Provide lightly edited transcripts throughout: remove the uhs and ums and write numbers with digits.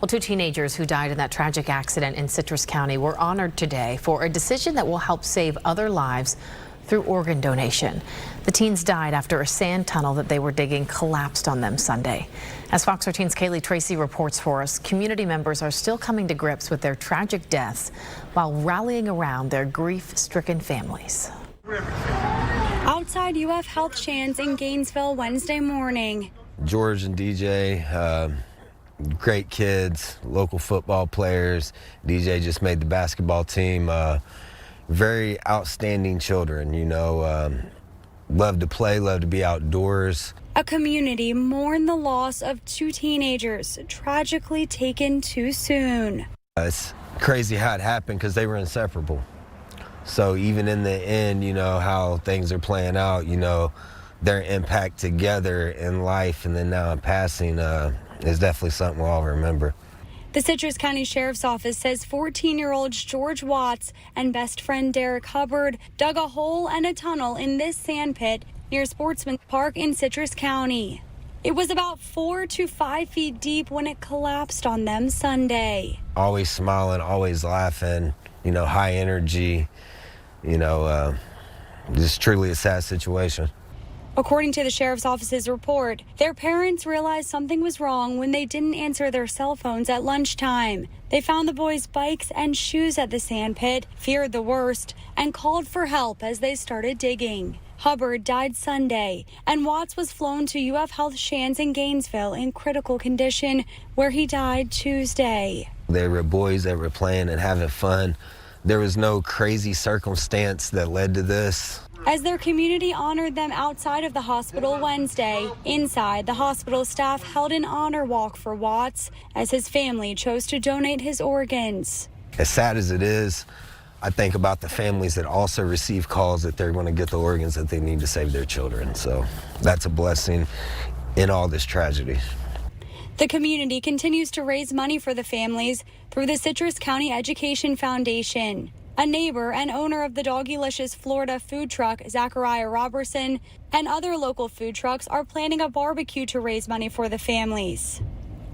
Well, two teenagers who died in that tragic accident in Citrus County were honored today for a decision that will help save other lives through organ donation. The teens died after a sand tunnel that they were digging collapsed on them Sunday. As Fox 13's Kaylee Tracy reports for us, community members are still coming to grips with their tragic deaths while rallying around their grief-stricken families. Outside UF Health Shands in Gainesville Wednesday morning. George and DJ, great kids, local football players. DJ just made the basketball team. Very outstanding children, you know, love to play, love to be outdoors. A community mourned the loss of two teenagers tragically taken too soon. It's crazy how it happened because they were inseparable. So even in the end, you know, how things are playing out, you know, their impact together in life and then now in passing is definitely something we'll all remember. The Citrus County Sheriff's Office says 14-year-olds George Watts and best friend Derek Hubbard dug a hole and a tunnel in this sand pit near Sportsman Park in Citrus County. It was about 4 to 5 feet deep when it collapsed on them Sunday. Always smiling, always laughing, you know, high energy, you know, just truly a sad situation. According to the Sheriff's Office's report, their parents realized something was wrong when they didn't answer their cell phones at lunchtime. They found the boys' bikes and shoes at the sand pit, feared the worst, and called for help as they started digging. Hubbard died Sunday, and Watts was flown to UF Health Shands in Gainesville in critical condition, where he died Tuesday. They were boys that were playing and having fun. There was no crazy circumstance that led to this. As their community honored them outside of the hospital Wednesday, inside, the hospital staff held an honor walk for Watts as his family chose to donate his organs. As sad as it is, I think about the families that also receive calls that they're going to get the organs that they need to save their children. So that's a blessing in all this tragedy. The community continues to raise money for the families through the Citrus County Education Foundation. A neighbor and owner of the Doggylicious Florida food truck, Zachariah Robertson, and other local food trucks are planning a barbecue to raise money for the families.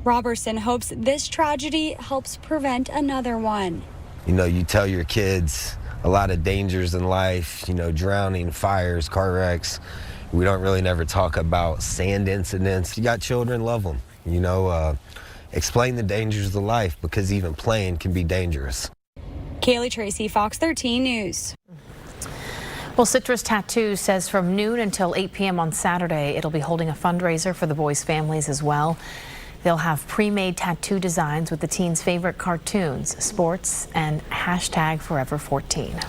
Robertson hopes this tragedy helps prevent another one. You know, you tell your kids a lot of dangers in life, you know, drowning, fires, car wrecks. We don't really never talk about sand incidents. You got children, love them. You know, explain the dangers of life because even playing can be dangerous. Kaylee Tracy, Fox 13 News. Well, Citrus Tattoo says from noon until 8 p.m. on Saturday, it'll be holding a fundraiser for the boys' families as well. They'll have pre-made tattoo designs with the teens' favorite cartoons, sports, and #Forever14.